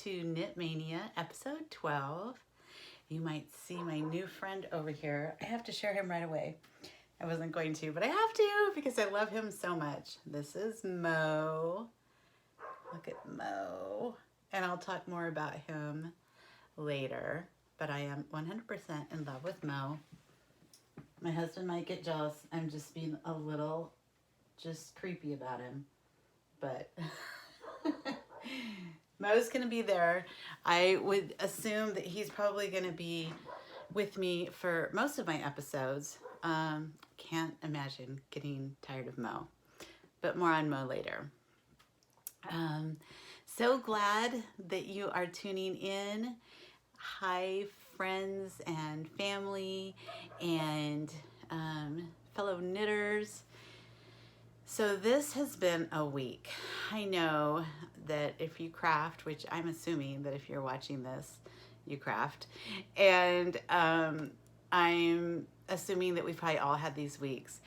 to Knit Mania, episode 12. You might see my new friend over here. I have to share him right away. I wasn't going to, but I have to because I love him so much. This is Mo. Look at Mo. And I'll talk more about him later, but I am 100% in love with Mo. My husband might get jealous. I'm just being a little just creepy about him, but Mo's gonna be there. I would assume that he's probably gonna be with me for most of my episodes. Can't imagine getting tired of Mo, but more on Mo later. So glad that you are tuning in. Hi, friends and family and fellow knitters. So this has been a week. I know that if you craft, which I'm assuming that if you're watching this, you craft, and I'm assuming that we've probably all had these weeks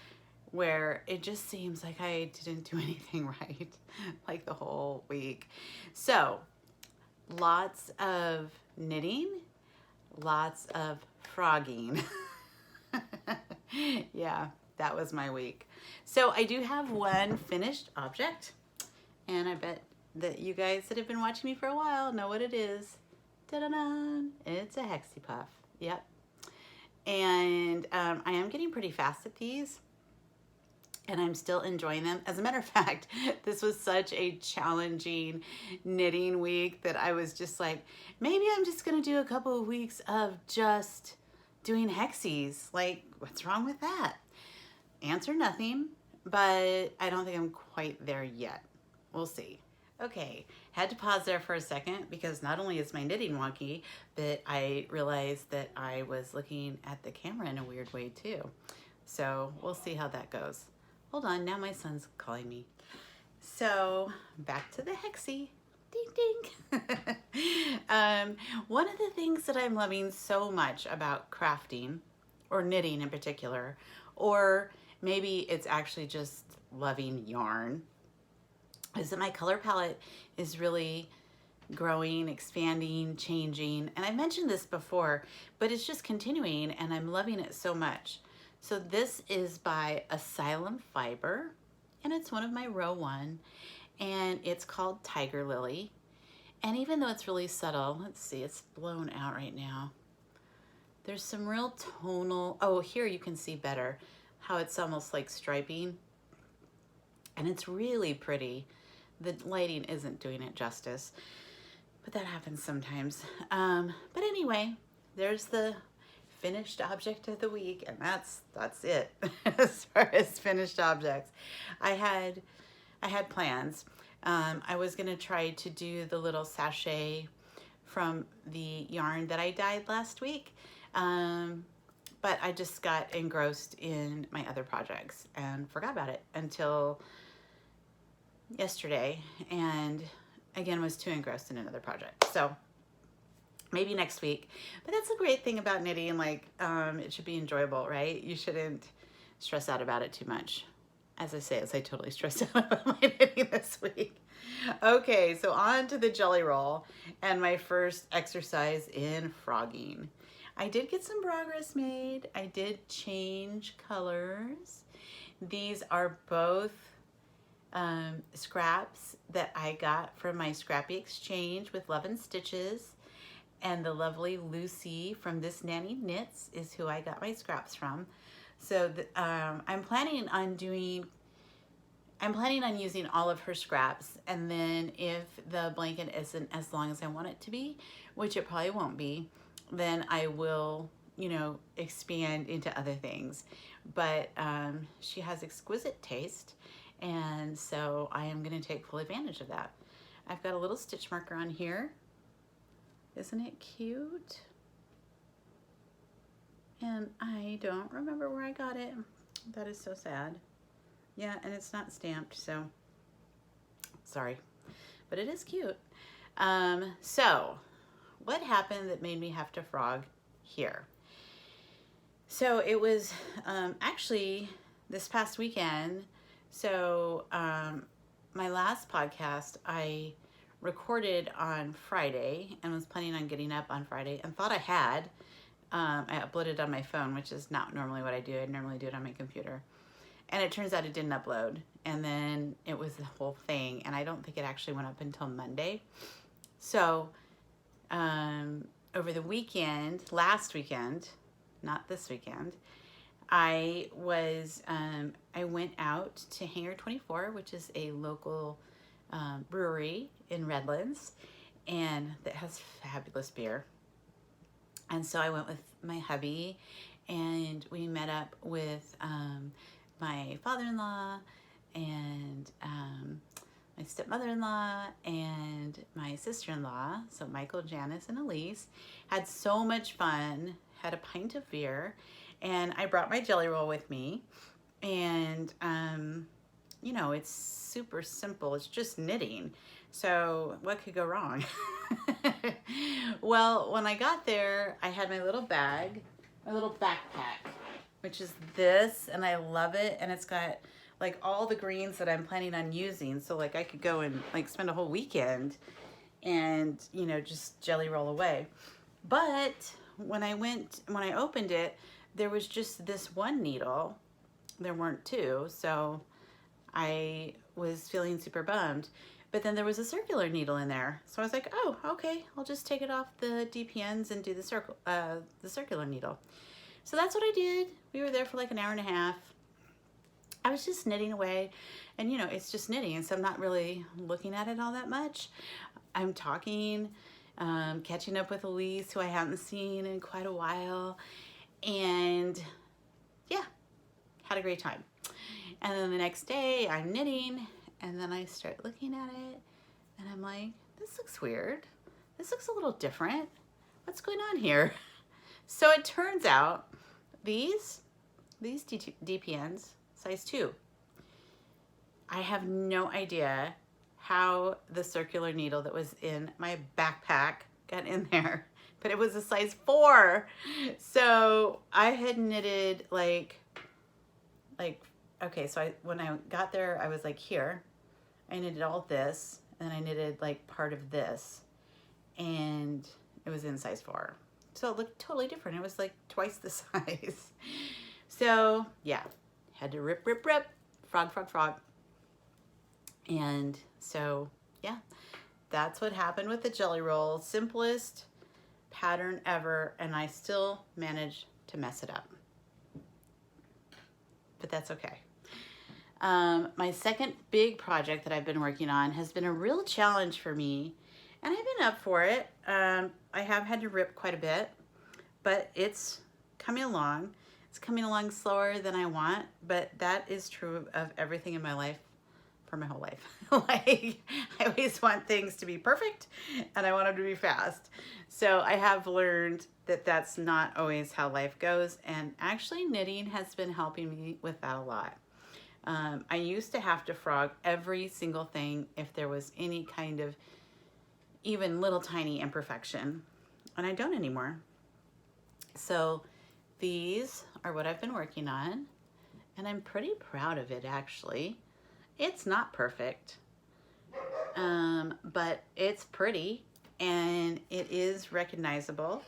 where it just seems like I didn't do anything right, like the whole week. So lots of knitting, lots of frogging. Yeah, that was my week. So I do have one finished object, and I bet that you guys that have been watching me for a while know what it is. Ta-da-da! It's a Hexie Puff. Yep. And I am getting pretty fast at these, and I'm still enjoying them. As a matter of fact, this was such a challenging knitting week that I was just like, maybe I'm just gonna do a couple of weeks of just doing hexies. Like, what's wrong with that? Answer nothing, but I don't think I'm quite there yet. We'll see. Okay, had to pause there for a second because not only is my knitting wonky, but I realized that I was looking at the camera in a weird way too. So we'll see how that goes. Hold on, now my son's calling me. So back to the hexie. Ding, ding. One of the things that I'm loving so much about crafting, or knitting in particular, or maybe it's actually just loving yarn, is that my color palette is really growing, expanding, changing. And I mentioned this before, but it's just continuing and I'm loving it so much. So this is by Asylum Fiber, and it's one of my row 1, and it's called Tiger Lily. And even though it's really subtle, let's see, it's blown out right now. There's some real tonal, oh, here you can see better how it's almost like striping. And it's really pretty. The lighting isn't doing it justice, but that happens sometimes. But anyway, there's the finished object of the week, and that's it as far as finished objects. I had plans. I was gonna try to do the little sachet from the yarn that I dyed last week, but I just got engrossed in my other projects and forgot about it until yesterday, and again was too engrossed in another project. So maybe next week. But that's the great thing about knitting, like it should be enjoyable, right? You shouldn't stress out about it too much. As I say, as I totally stressed out about my knitting this week. Okay, so on to the jelly roll and my first exercise in frogging. I did get some progress made. I did change colors. These are both scraps that I got from my Scrappy Exchange with Love and Stitches, and the lovely Lucy from This Nanny Knits is who I got my scraps from. So I'm planning on using all of her scraps, and then if the blanket isn't as long as I want it to be, which it probably won't be, then I will, you know, expand into other things. But she has exquisite taste, and so I am going to take full advantage of that. I've got a little stitch marker on here. Isn't it cute? And I don't remember where I got it. That is so sad. Yeah, and it's not stamped, so sorry, but it is cute. So what happened that made me have to frog here? So it was actually this past weekend. So my last podcast, I recorded on Friday and was planning on getting up on Friday and thought I had. I uploaded on my phone, which is not normally what I do. I normally do it on my computer. And it turns out it didn't upload. And then it was the whole thing. And I don't think it actually went up until Monday. So over the weekend, last weekend, not this weekend, I went out to Hangar 24, which is a local brewery in Redlands, and that has fabulous beer. And so I went with my hubby, and we met up with my father-in-law and my stepmother-in-law and my sister-in-law, so Michael, Janice, and Elise. Had so much fun, had a pint of beer, and I brought my jelly roll with me. And, you know, it's super simple. It's just knitting. So what could go wrong? Well, when I got there, I had my little bag, my little backpack, which is this, and I love it. And it's got like all the greens that I'm planning on using. So like I could go and like spend a whole weekend and, you know, just jelly roll away. But when I opened it, there was just this one needle. There weren't two, so I was feeling super bummed. But then there was a circular needle in there. So I was like, oh, okay, I'll just take it off the DP ends and do the circular needle. So that's what I did. We were there for like an hour and a half. I was just knitting away, and you know, it's just knitting, and so I'm not really looking at it all that much. I'm talking, catching up with Elise, who I haven't seen in quite a while, and yeah, had a great time. And then the next day I'm knitting, and then I start looking at it, and I'm like, this looks weird. This looks a little different. What's going on here? So it turns out these DPNs, size 2. I have no idea how the circular needle that was in my backpack got in there, but it was a size 4. So I had knitted like, okay, so when I got there, I was like, here, I knitted all this, and then I knitted like part of this, and it was in size 4. So it looked totally different. It was like twice the size. So yeah, had to rip, frog. And so yeah, that's what happened with the jelly roll. Simplest pattern ever, and I still managed to mess it up. But that's okay. My second big project that I've been working on has been a real challenge for me, and I've been up for it. I have had to rip quite a bit, but it's coming along. It's coming along slower than I want, but that is true of everything in my life for my whole life. Like, I always want things to be perfect, and I want them to be fast. So I have learned that that's not always how life goes, and actually knitting has been helping me with that a lot. I used to have to frog every single thing if there was any kind of even little tiny imperfection, and I don't anymore. So these are what I've been working on, and I'm pretty proud of it, actually. It's not perfect, but it's pretty, and it is recognizable.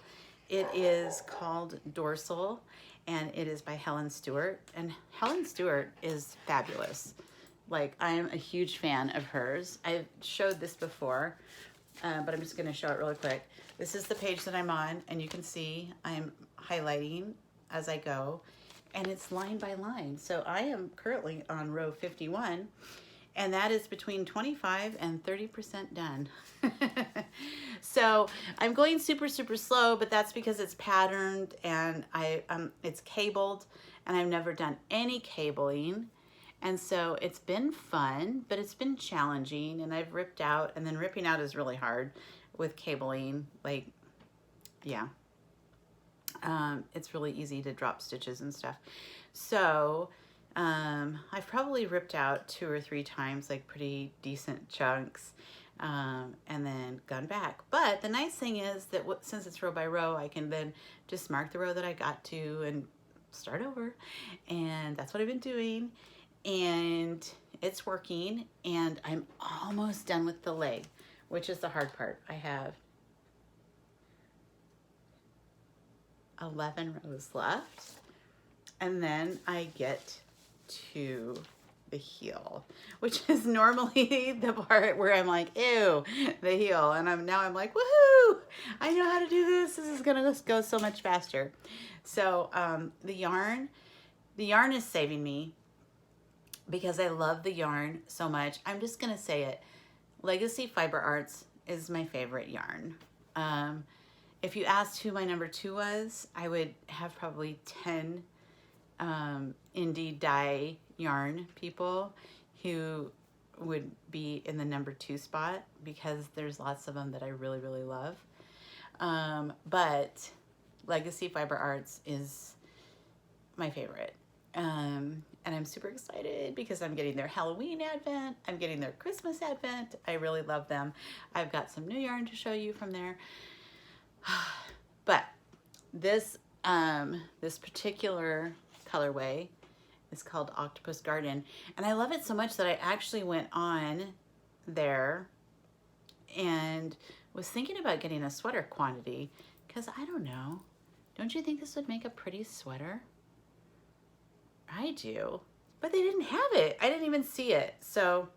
It is called Dorsal, and it is by Helen Stewart, and Helen Stewart is fabulous. Like, I'm a huge fan of hers. I've showed this before, but I'm just going to show it really quick. This is the page that I'm on, and you can see I'm highlighting as I go, and it's line by line. So I am currently on row 51, and that is between 25 and 30% done. So I'm going super slow, but that's because it's patterned, and it's cabled, and I've never done any cabling. And so it's been fun, but it's been challenging, and I've ripped out, and then ripping out is really hard with cabling. Like, yeah. It's really easy to drop stitches and stuff. So I've probably ripped out 2 or 3 times, like pretty decent chunks, and then gone back. But the nice thing is that since it's row by row, I can then just mark the row that I got to and start over. And that's what I've been doing. And it's working, and I'm almost done with the leg, which is the hard part. I have 11 rows left, and then I get to the heel, which is normally the part where I'm like, ew, the heel, and I'm like, woohoo, I know how to do this. This is gonna go so much faster. So the yarn is saving me because I love the yarn so much. I'm just gonna say it. Legacy Fiber Arts is my favorite yarn. If you asked who my number 2 was, I would have probably 10 indie dye yarn people who would be in the number 2 spot, because there's lots of them that I really, really love. But Legacy Fiber Arts is my favorite. And I'm super excited because I'm getting their Halloween advent. I'm getting their Christmas advent. I really love them. I've got some new yarn to show you from there. But this particular colorway is called Octopus Garden, and I love it so much that I actually went on there and was thinking about getting a sweater quantity, because I don't know, don't you think this would make a pretty sweater? I do, but they didn't have it. I didn't even see it, so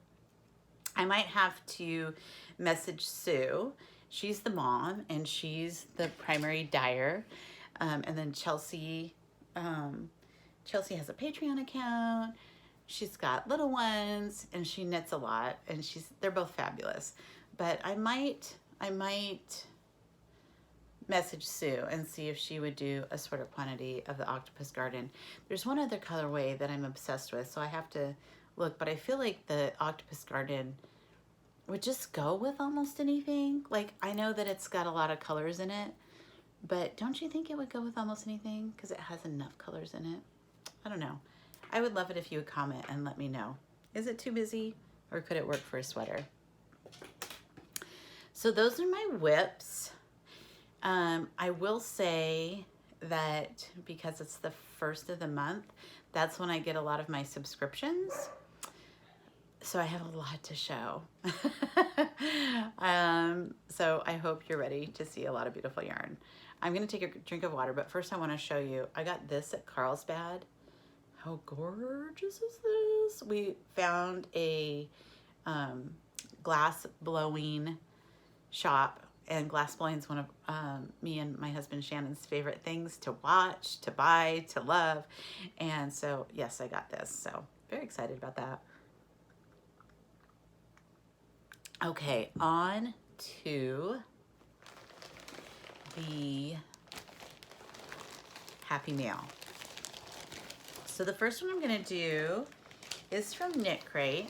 I might have to message Sue. She's the mom and she's the primary dyer, and then Chelsea has a Patreon account. She's got little ones and she knits a lot, and they're both fabulous. But I might message Sue and see if she would do a sweater quantity of the Octopus Garden. There's one other colorway that I'm obsessed with, so I have to look, but I feel like the Octopus Garden would just go with almost anything. Like, I know that it's got a lot of colors in it, but don't you think it would go with almost anything because it has enough colors in it? I don't know. I would love it if you would comment and let me know. Is it too busy, or could it work for a sweater? So those are my whips. I will say that because it's the first of the month, that's when I get a lot of my subscriptions. So I have a lot to show. So I hope you're ready to see a lot of beautiful yarn. I'm gonna take a drink of water, but first I wanna show you, I got this at Carlsbad. How gorgeous is this? We found a glass blowing shop, and glass blowing is one of me and my husband Shannon's favorite things to watch, to buy, to love. And so, yes, I got this. So very excited about that. Okay, on to the Happy Mail. So the first one I'm gonna do is from Knit Crate.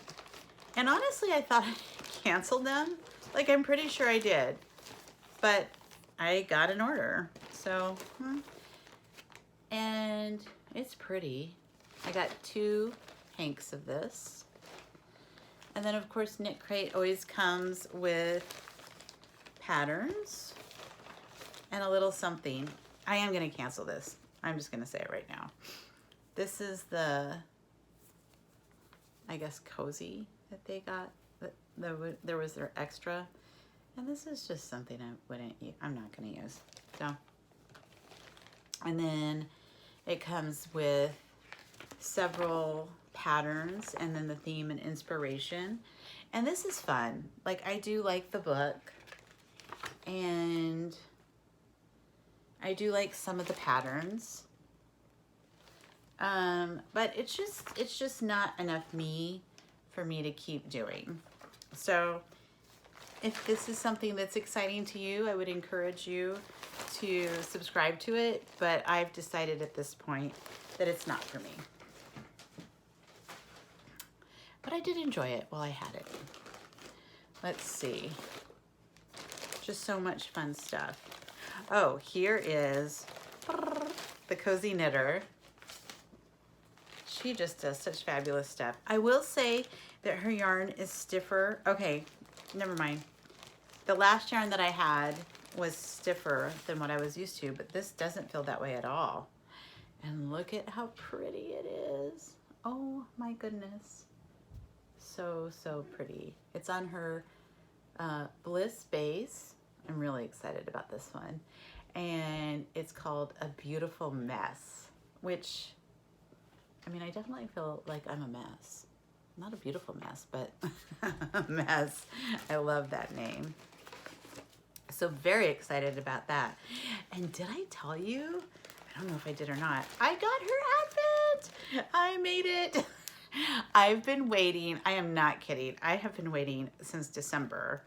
And honestly, I thought I canceled them. Like, I'm pretty sure I did, but I got an order. So, and it's pretty. I got 2 hanks of this. And then of course, Knit Crate always comes with patterns and a little something. I am gonna cancel this. I'm just gonna say it right now. This is the, I guess, cozy that they got. There was their extra, and this is just something I'm not gonna use. So, and then it comes with several patterns and then the theme and inspiration, and this is fun. Like, I do like the book, and I do like some of the patterns, but it's just not enough for me to keep doing. So if this is something that's exciting to you, I would encourage you to subscribe to it, but I've decided at this point that it's not for me. But I did enjoy it while I had it. Let's see. Just so much fun stuff. Oh, here is the Cozy Knitter. She just does such fabulous stuff. I will say that her yarn is stiffer. Okay, never mind. The last yarn that I had was stiffer than what I was used to, but this doesn't feel that way at all. And look at how pretty it is. Oh my goodness. So, so pretty. It's on her Bliss Base. I'm really excited about this one. And it's called A Beautiful Mess, which, I mean, I definitely feel like I'm a mess. Not a beautiful mess, but a mess. I love that name. So very excited about that. And did I tell you? I don't know if I did or not. I got her outfit. I made it. I've been waiting. I am not kidding. I have been waiting since December.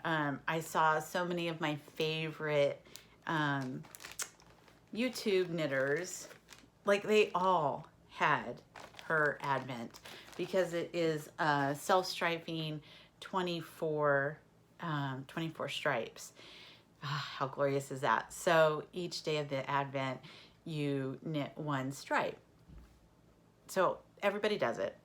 I saw so many of my favorite YouTube knitters, like they all had her advent because it is self-striping 24 stripes. How glorious is that? So each day of the advent you knit one stripe. So everybody does it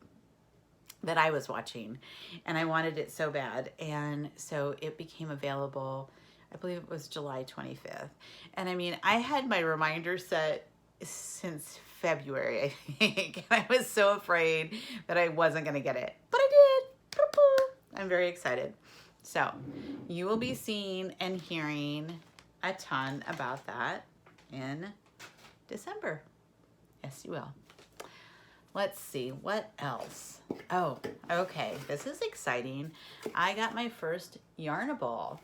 that I was watching, and I wanted it so bad, and so it became available, I believe it was July 25th. And I mean, I had my reminder set since February, I think, and I was so afraid that I wasn't gonna get it, but I did. I'm very excited. So you will be seeing and hearing a ton about that in December. Yes, you will. Let's see, what else? Oh, okay, this is exciting. I got my first Yarnable.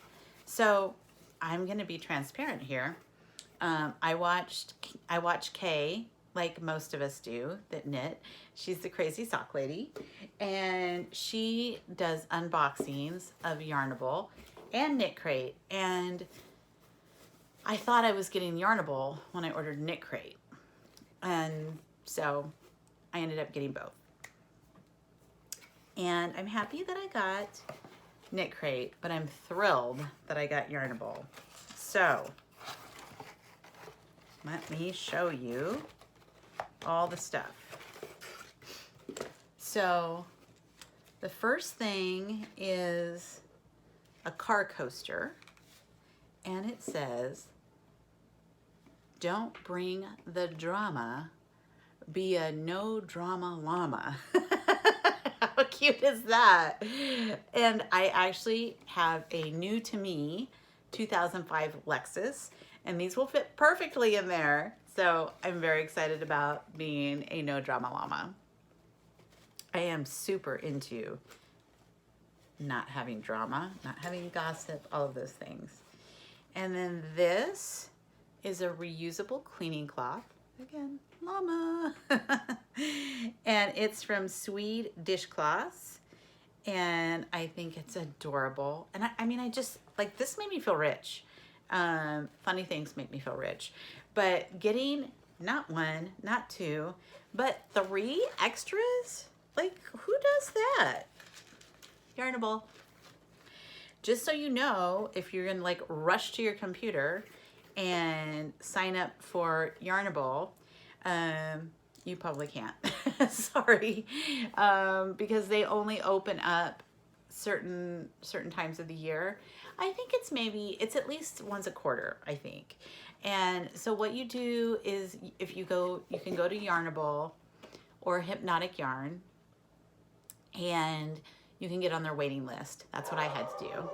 So I'm gonna be transparent here. I watch Kay, like most of us do that knit. She's the crazy sock lady, and she does unboxings of Yarnable and Knit Crate. And I thought I was getting Yarnable when I ordered Knit Crate, and so I ended up getting both. And I'm happy that I got Knit Crate, but I'm thrilled that I got Yarnable. So let me show you all the stuff. So the first thing is a car coaster, and it says, "Don't bring the drama, be a no drama llama." How cute is that? And I actually have a new to me 2005 Lexus, and these will fit perfectly in there. So I'm very excited about being a no drama llama. I am super into not having drama, not having gossip, all of those things. And then this is a reusable cleaning cloth. Again, llama. And it's from Swede Dishcloths. And I think it's adorable. And I mean, I just, like, this made me feel rich. Funny things make me feel rich. But getting not one, not two, but 3 extras? Like, who does that? Yarnable. Just so you know, if you're gonna like rush to your computer and sign up for Yarnable, you probably can't. Sorry, because they only open up certain times of the year. I think it's at least once a quarter, I think. And so what you do is, if you can go to Yarnable or Hypnotic Yarn, and you can get on their waiting list. That's what I had to do.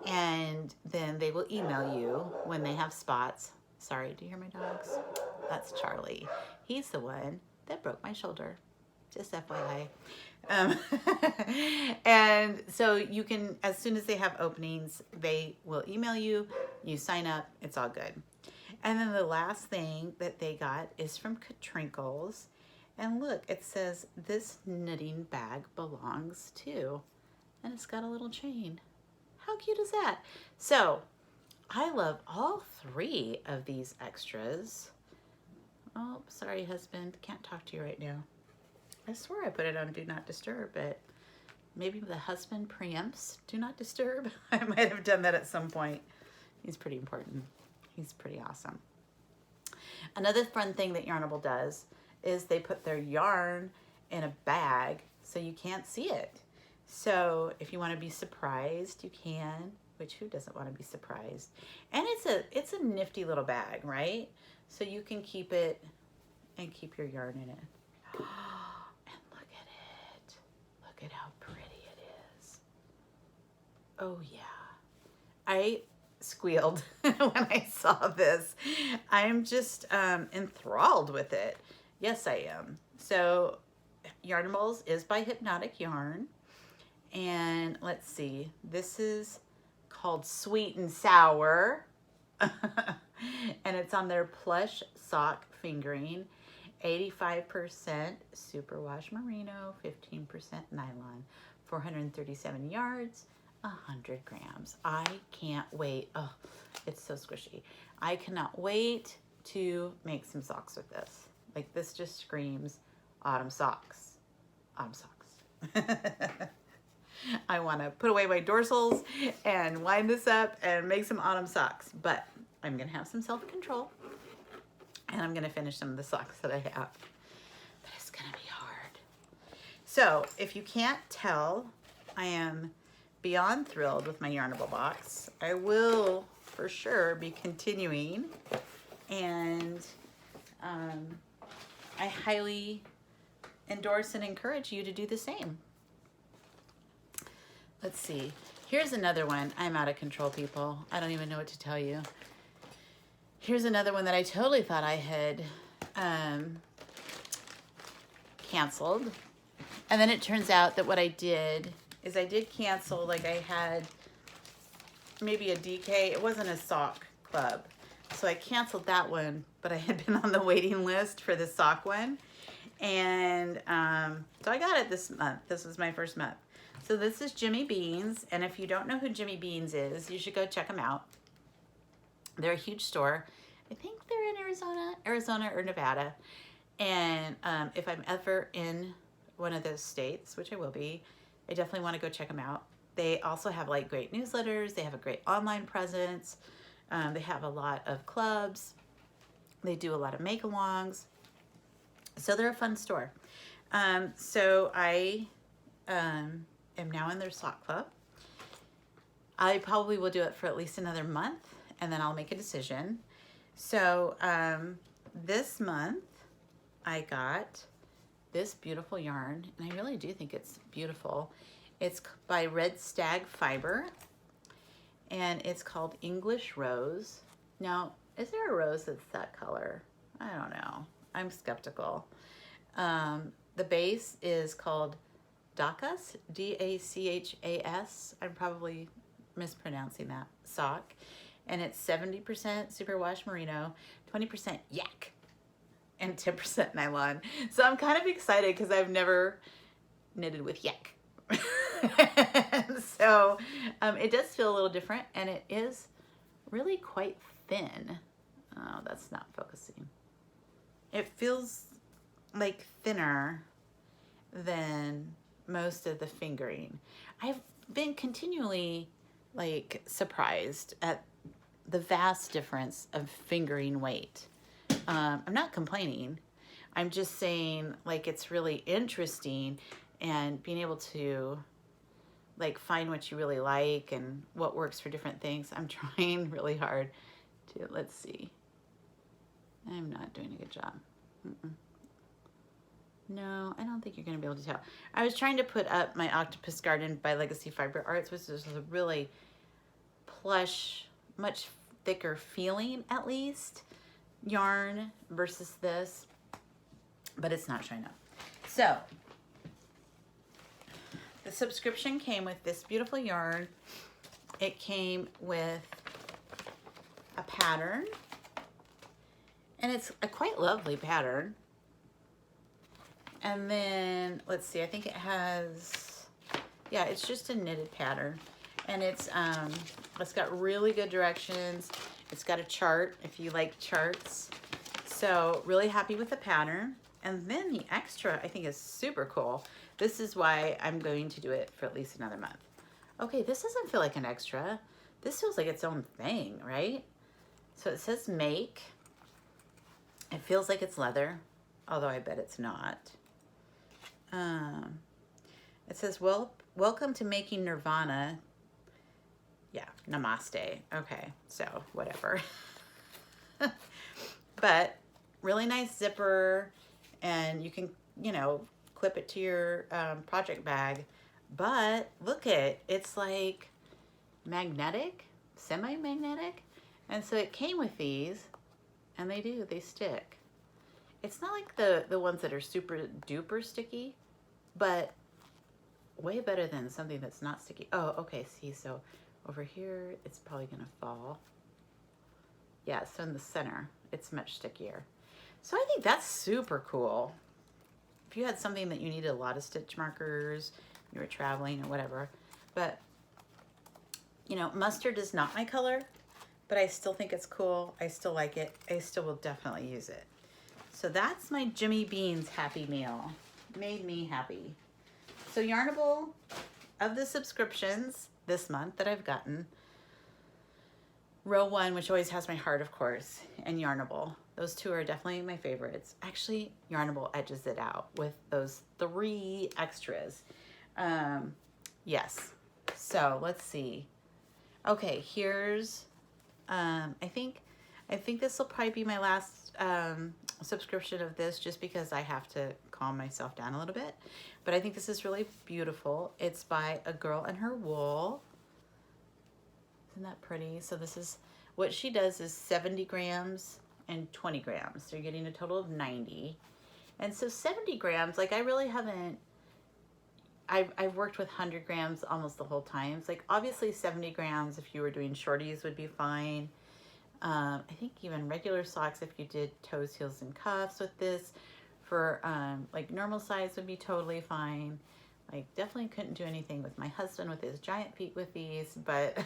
And then they will email you when they have spots. Sorry, do you hear my dogs? That's Charlie. He's the one that broke my shoulder. Just FYI. And so you can, as soon as they have openings, they will email you, you sign up, it's all good. And then the last thing that they got is from Katrinkles. And look, it says, "This knitting bag belongs to," and it's got a little chain. How cute is that? So I love all 3 of these extras. Oh, sorry, husband, can't talk to you right now. I swear I put it on Do Not Disturb, but maybe the husband preempts Do Not Disturb. I might have done that at some point. He's pretty important. He's pretty awesome. Another fun thing that Yarnable does is they put their yarn in a bag so you can't see it. So if you want to be surprised, you can, which who doesn't want to be surprised? And it's a nifty little bag, right? So you can keep it and keep your yarn in it. And look at it. Look at how pretty it is. Oh yeah. I squealed when I saw this. I'm just enthralled with it. Yes, I am. So Yarnables is by Hypnotic Yarn. And let's see, this is called Sweet and Sour. And it's on their plush sock fingering. 85% superwash merino, 15% nylon, 437 yards, 100 grams. I can't wait. Oh, it's so squishy. I cannot wait to make some socks with this. Like, this just screams autumn socks. Autumn socks. I want to put away my dorsals and wind this up and make some autumn socks, but I'm going to have some self-control and I'm going to finish some of the socks that I have. But it's going to be hard. So if you can't tell, I am beyond thrilled with my Yarnable box. I will for sure be continuing, and I highly endorse and encourage you to do the same. Let's see. Here's another one. I'm out of control, people. I don't even know what to tell you. Here's another one that I totally thought I had canceled. And then it turns out that what I did is I did cancel, like I had maybe a DK. It wasn't a sock club. So I canceled that one, but I had been on the waiting list for the sock one. And so I got it this month. This was my first month. So this is Jimmy Beans, and if you don't know who Jimmy Beans is, you should go check them out. They're a huge store. I think they're in Arizona or Nevada. And if I'm ever in one of those states, which I will be, I definitely want to go check them out. They also have like great newsletters. They have a great online presence. They have a lot of clubs. They do a lot of make-alongs. So they're a fun store. So I am now in their sock club. I probably will do it for at least another month, and then I'll make a decision. So this month I got this beautiful yarn, and I really do think it's beautiful. It's by Red Stag Fiber, and it's called English Rose. Now, is there a rose that's that color? I don't know. I'm skeptical. The base is called Dachas, D-A-C-H-A-S. I'm probably mispronouncing that sock. And it's 70% superwash merino, 20% yak, and 10% nylon. So I'm kind of excited because I've never knitted with yak. So it does feel a little different, and it is really quite thin. Oh, that's not focusing. It feels like thinner than most of the fingering. I've been continually like surprised at the vast difference of fingering weight. I'm not complaining. I'm just saying, like, it's really interesting, and being able to like find what you really like and what works for different things. I'm trying really hard to, let's see. I'm not doing a good job. No, I don't think you're going to be able to tell. I was trying to put up my Octopus Garden by Legacy Fiber Arts, which is a really plush, much thicker feeling, at least, yarn versus this, but it's not showing up. So the subscription came with this beautiful yarn. It came with a pattern, and it's a quite lovely pattern. And then, let's see, I think it has, yeah, it's just a knitted pattern. And it's got really good directions. It's got a chart, if you like charts. So really happy with the pattern. And then the extra, I think, is super cool. This is why I'm going to do it for at least another month. Okay, this doesn't feel like an extra. This feels like its own thing, right? So it says make. It feels like it's leather, although I bet it's not. It says, welcome to making Nirvana. Yeah, namaste. Okay, so whatever. But really nice zipper, and you can, you know, clip it to your project bag. But look it's like magnetic, semi-magnetic. And so it came with these, and they stick. It's not like the ones that are super duper sticky, but way better than something that's not sticky. Oh, okay, see, so over here, it's probably gonna fall. Yeah, so in the center, it's much stickier. So I think that's super cool. If you had something that you needed a lot of stitch markers, you were traveling or whatever, but you know, mustard is not my color, but I still think it's cool. I still like it. I still will definitely use it. So that's my Jimmy Beans Happy Meal. Made me happy. So Yarnable, of the subscriptions this month that I've gotten, Row 1, which always has my heart, of course, and Yarnable. Those two are definitely my favorites. Actually, Yarnable edges it out with those 3 extras. Yes. So let's see. Okay, here's, I think this will probably be my last subscription of this, just because I have to calm myself down a little bit. But I think this is really beautiful. It's by A Girl and Her Wool. Isn't that pretty? So this is, what she does is 70 grams and 20 grams. So you're getting a total of 90. And so 70 grams, like I really haven't, I've worked with 100 grams almost the whole time. It's like obviously 70 grams if you were doing shorties would be fine. I think even regular socks, if you did toes, heels, and cuffs with this, for like normal size would be totally fine. Like definitely couldn't do anything with my husband with his giant feet with these, but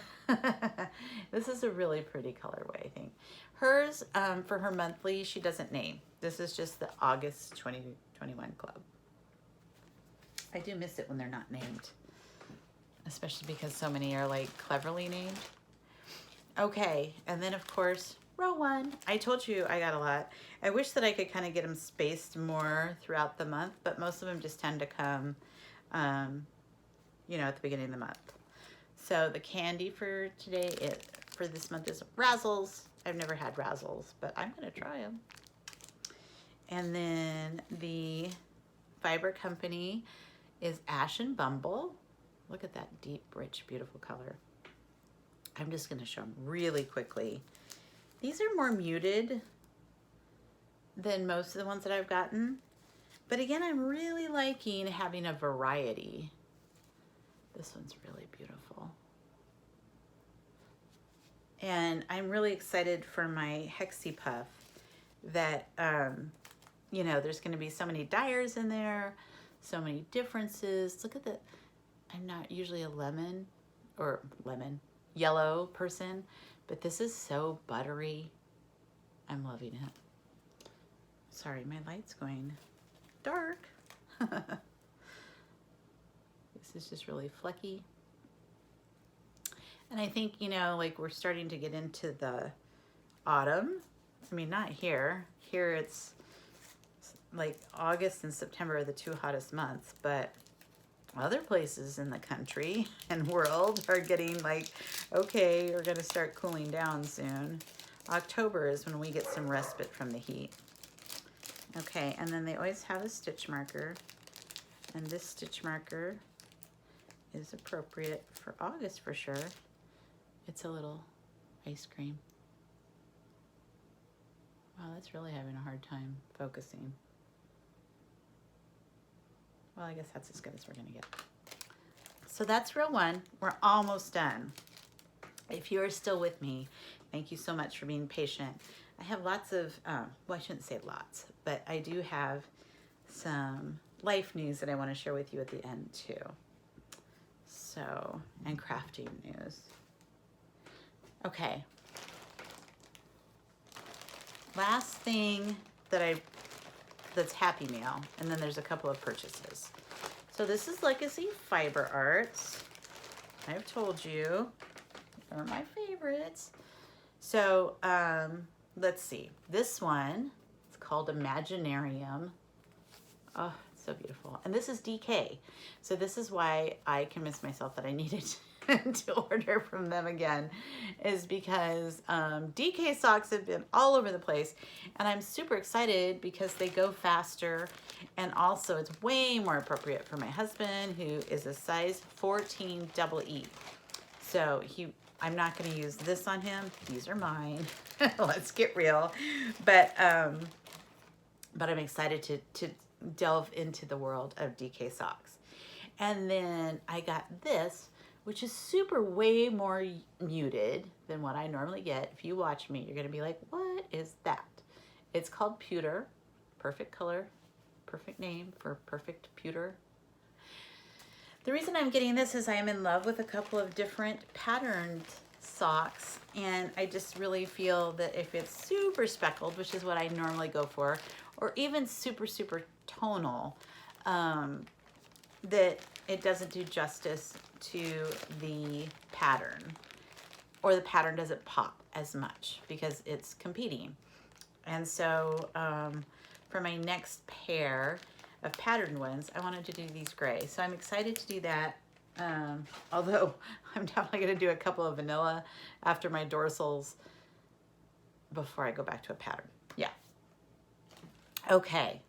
this is a really pretty colorway, I think. Hers, for her monthly, she doesn't name. This is just the August 2021 club. I do miss it when they're not named, especially because so many are like cleverly named. Okay, and then of course, Row 1. I told you I got a lot. I wish that I could kind of get them spaced more throughout the month, but most of them just tend to come, you know, at the beginning of the month. So the candy for today, for this month is Razzles. I've never had Razzles, but I'm gonna try them. And then the Fiber Company is Ash and Bumble. Look at that deep, rich, beautiful color. I'm just gonna show them really quickly. These are more muted than most of the ones that I've gotten. But again, I'm really liking having a variety. This one's really beautiful. And I'm really excited for my Hexie Puff that, you know, there's gonna be so many dyers in there, so many differences. Look at the, I'm not usually a yellow person, but this is so buttery. I'm loving it. Sorry, my light's going dark. This is just really flecky. And I think, you know, like we're starting to get into the autumn. I mean, not here. Here it's like August and September are the 2 hottest months, but other places in the country and world are getting like, okay, we're gonna start cooling down soon. October is when we get some respite from the heat. Okay, and then they always have a stitch marker, and this stitch marker is appropriate for August for sure. It's a little ice cream. Wow, that's really having a hard time focusing. Well, I guess that's as good as we're gonna get. So that's Row 1. We're almost done. If you are still with me, thank you so much for being patient. I have lots of, well, I shouldn't say lots, but I do have some life news that I want to share with you at the end too. So, and crafting news. Okay. Last thing that that's Happy Meal, and then there's a couple of purchases. So this is Legacy Fiber Arts. I've told you, they're my favorites. So let's see. This one, it's called Imaginarium. Oh, it's so beautiful. And this is DK. So this is why I convinced myself that I needed to order from them again, is because DK socks have been all over the place, and I'm super excited because they go faster, and also it's way more appropriate for my husband, who is a size 14 double E. So I'm not going to use this on him. These are mine. Let's get real. But I'm excited to delve into the world of DK socks. And then I got this, which is super way more muted than what I normally get. If you watch me, you're going to be like, what is that? It's called Pewter. Perfect color, perfect name for perfect pewter. The reason I'm getting this is I am in love with a couple of different patterned socks, and I just really feel that if it's super speckled, which is what I normally go for, or even super, super tonal, that it doesn't do justice to the pattern, or the pattern doesn't pop as much because it's competing. And so for my next pair of patterned ones, I wanted to do these gray. So I'm excited to do that. Although I'm definitely going to do a couple of vanilla after my dorsals before I go back to a pattern. Yeah. Okay.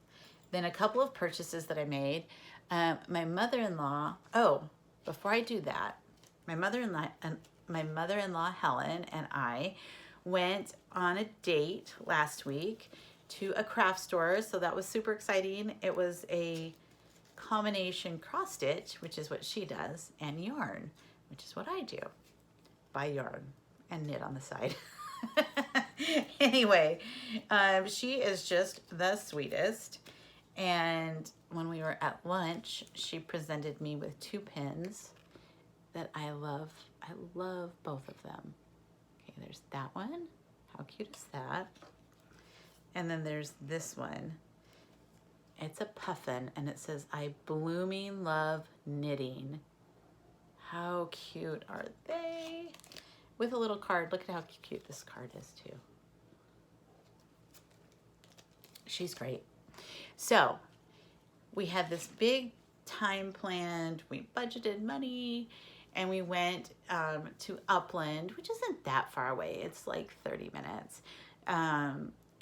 Then a couple of purchases that I made. My mother-in-law, before I do that, my mother-in-law Helen and I went on a date last week to a craft store, so that was super exciting. It was a combination cross stitch, which is what she does, and yarn, which is what I do. Buy yarn and knit on the side. Anyway, she is just the sweetest. And when we were at lunch, she presented me with 2 pins that I love. I love both of them. Okay, there's that one. How cute is that? And then there's this one. It's a puffin, and it says, I blooming love knitting. How cute are they? With a little card. Look at how cute this card is, too. She's great. So we had this big time planned. We budgeted money, and we went to Upland, which isn't that far away. It's like 30 minutes.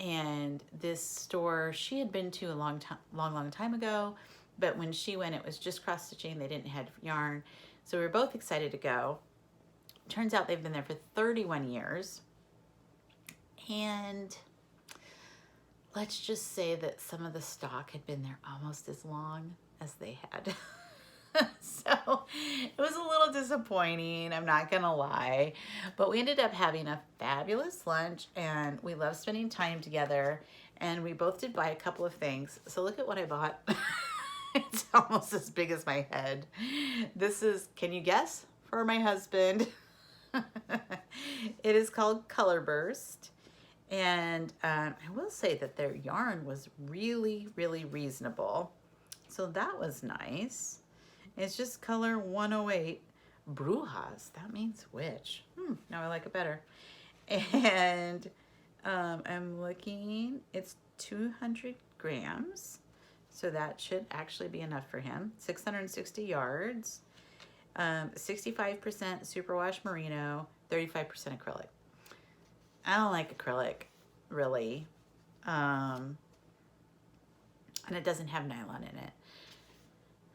And this store she had been to a long time ago, but when she went, it was just cross stitching. They didn't have yarn, so we were both excited to go. Turns out they've been there for 31 years, and let's just say that some of the stock had been there almost as long as they had. So it was a little disappointing, I'm not gonna lie, but we ended up having a fabulous lunch, and we love spending time together, and we both did buy a couple of things. So look at what I bought. It's almost as big as my head. This is, can you guess, for my husband. It is called Color Burst, and I will say that their yarn was really, really reasonable, so that was nice. It's just color 108, Brujas. That means witch. Now I like it better. And I'm looking, it's 200 grams. So that should actually be enough for him. 660 yards, 65% superwash merino, 35% acrylic. I don't like acrylic, really. And it doesn't have nylon in it.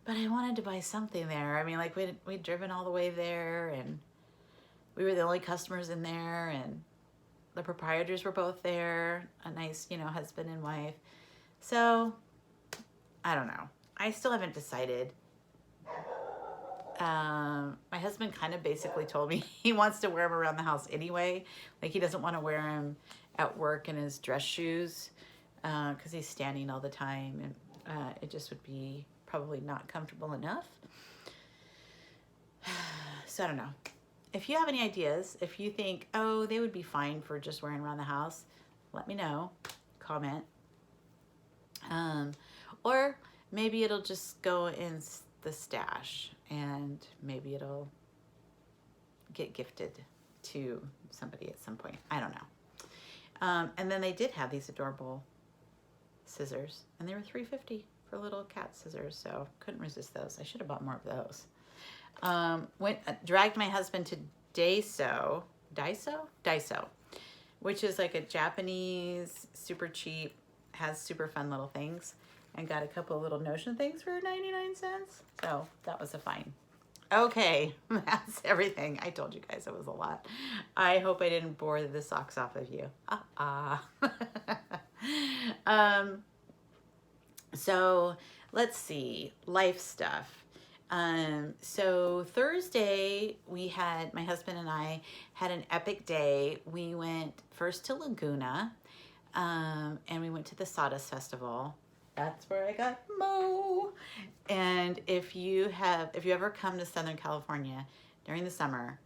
But I wanted to buy something there. I mean, like we'd driven all the way there, and we were the only customers in there, and the proprietors were both there, a nice, husband and wife. So, I don't know. I still haven't decided. My husband kind of basically told me he wants to wear them around the house anyway. Like, he doesn't want to wear them at work in his dress shoes because he's standing all the time, and it just would be probably not comfortable enough. So I don't know. If you have any ideas, if you think, oh, they would be fine for just wearing around the house, let me know. Comment. Or maybe it'll just go in the stash, and maybe it'll get gifted to somebody at some point. I don't know. And then they did have these adorable scissors, and they were $3.50 for little cat scissors, so couldn't resist those. I should have bought more of those. Dragged my husband to Daiso, which is like a Japanese, super cheap, has super fun little things, and got a couple of little Notion things for 99 cents. So that was a fine Okay, that's everything. I told you guys it was a lot. I hope I didn't bore the socks off of you. um, so let's see, life stuff. So Thursday my husband and I had an epic day. We went first to Laguna, and we went to the Sawdust Festival. That's where I got Mo. And if you ever come to Southern California during the summer,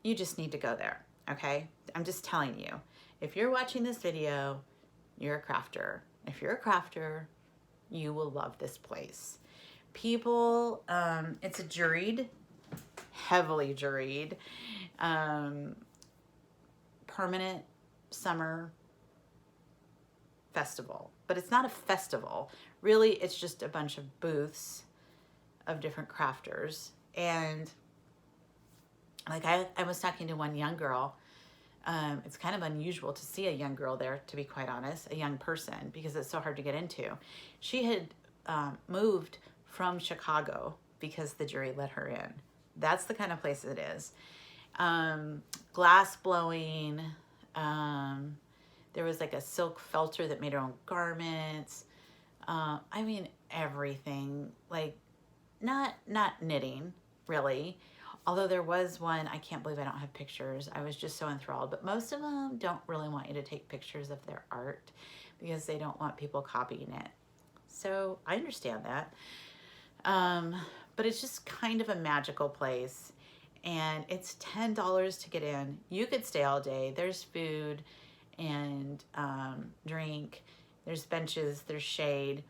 you just need to go there, okay? I'm just telling you. If you're watching this video, you're a crafter. If you're a crafter, you will love this place. People, it's a juried, heavily juried, permanent summer festival. But it's not a festival. Really, it's just a bunch of booths of different crafters. And like I was talking to one young girl. It's kind of unusual to see a young girl there, to be quite honest, a young person, because it's so hard to get into. She had moved from Chicago because the jury let her in. That's the kind of place it is. Glass blowing. There was like a silk felter that made her own garments. I mean, everything. Like, not knitting, really. Although there was one, I can't believe I don't have pictures. I was just so enthralled. But most of them don't really want you to take pictures of their art because they don't want people copying it. So I understand that. But it's just kind of a magical place. And it's $10 to get in. You could stay all day. There's food and drink. There's benches. There's shade.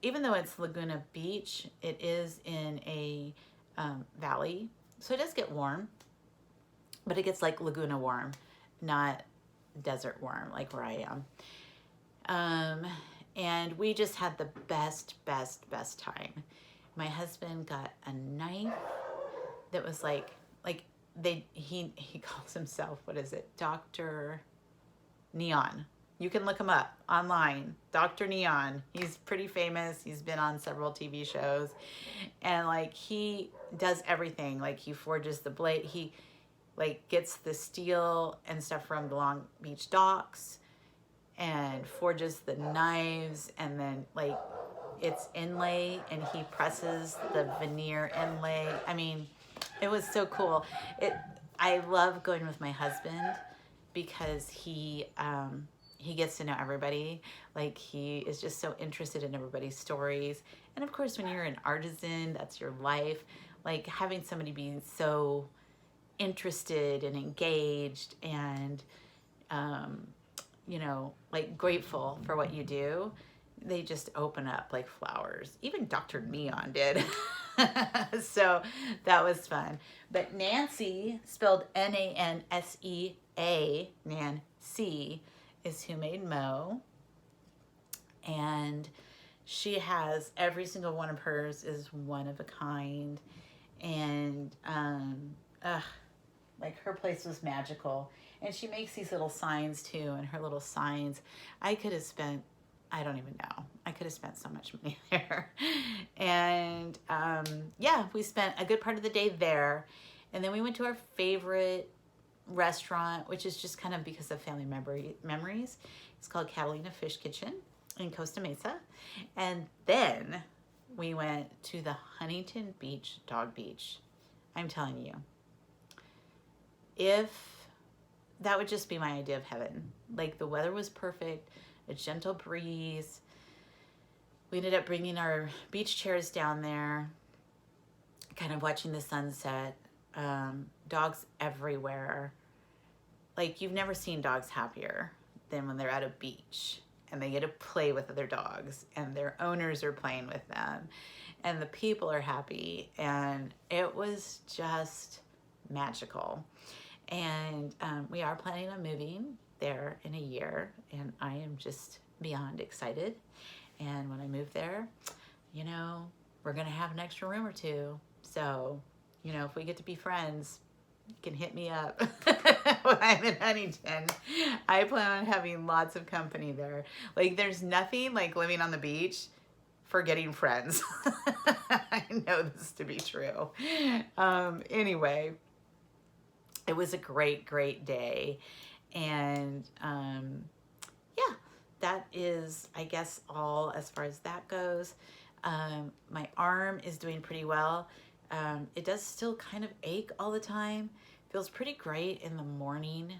Even though it's Laguna Beach, it is in a valley. So it does get warm. But it gets like Laguna warm, not desert warm like where I am. And we just had the best time. My husband got a knife that was he calls himself, what is it? Dr. Neon. You can look him up online. Dr. Neon. He's pretty famous. He's been on several TV shows. And like he does everything. Like he forges the blade. He like gets the steel and stuff from the Long Beach docks and forges the knives, and then like it's inlay and he presses the veneer inlay. I mean, it was so cool. I love going with my husband because he gets to know everybody. Like he is just so interested in everybody's stories. And of course, when you're an artisan, that's your life. Like having somebody be so interested and engaged and, like grateful for what you do, they just open up like flowers. Even Dr. Neon did. So that was fun. But Nancy, spelled N-A-N-S-E-A, Nancy, is who made Mo. And she has, every single one of hers is one of a kind. And like her place was magical. And she makes these little signs too, and her little signs, I could have spent, I don't even know, I could have spent so much money there. And yeah, we spent a good part of the day there. And then we went to our favorite restaurant, which is just kind of because of family memories. It's called Catalina Fish Kitchen in Costa Mesa. And then we went to the Huntington Beach Dog Beach. I'm telling you, that would just be my idea of heaven. Like the weather was perfect, a gentle breeze. We ended up bringing our beach chairs down there, kind of watching the sunset. Dogs everywhere. Like you've never seen dogs happier than when they're at a beach and they get to play with other dogs and their owners are playing with them and the people are happy, and it was just magical. And we are planning on moving there in a year, and I am just beyond excited. And when I move there, we're gonna have an extra room or two. So, if we get to be friends, you can hit me up when I'm in Huntington. I plan on having lots of company there. Like there's nothing like living on the beach for getting friends. I know this to be true. Anyway, it was a great, great day. And yeah, that is, I guess, all as far as that goes. My arm is doing pretty well. It does still kind of ache all the time. Feels pretty great in the morning.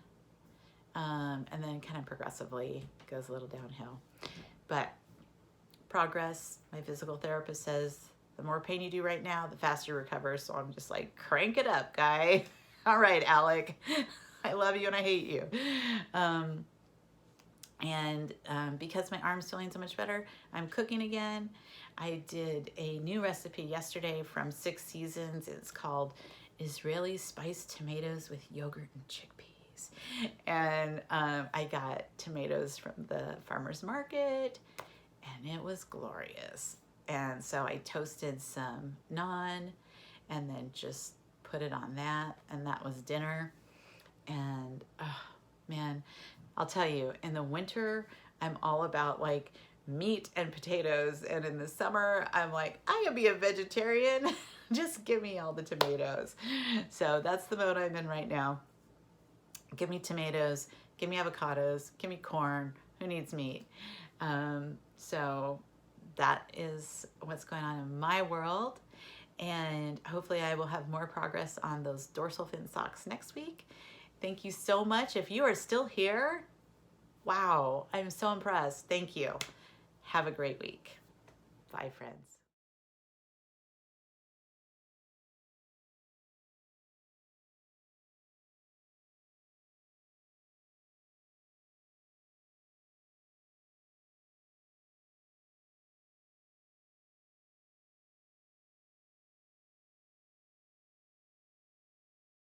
And then kind of progressively goes a little downhill. But progress, my physical therapist says, the more pain you do right now, the faster you recover. So I'm just like, crank it up, guy. All right, Alec. I love you and I hate you. Because my arm's feeling so much better, I'm cooking again. I did a new recipe yesterday from 6 Seasons. It's called Israeli spiced tomatoes with yogurt and chickpeas. And I got tomatoes from the farmer's market, and it was glorious. And so I toasted some naan and then just put it on that, and that was dinner. And oh man, I'll tell you, in the winter, I'm all about like meat and potatoes. And in the summer, I'm like, I can be a vegetarian. Just give me all the tomatoes. So that's the mode I'm in right now. Give me tomatoes, give me avocados, give me corn. Who needs meat? So that is what's going on in my world. And hopefully I will have more progress on those dorsal fin socks next week. Thank you so much. If you are still here, wow, I'm so impressed. Thank you. Have a great week. Bye, friends.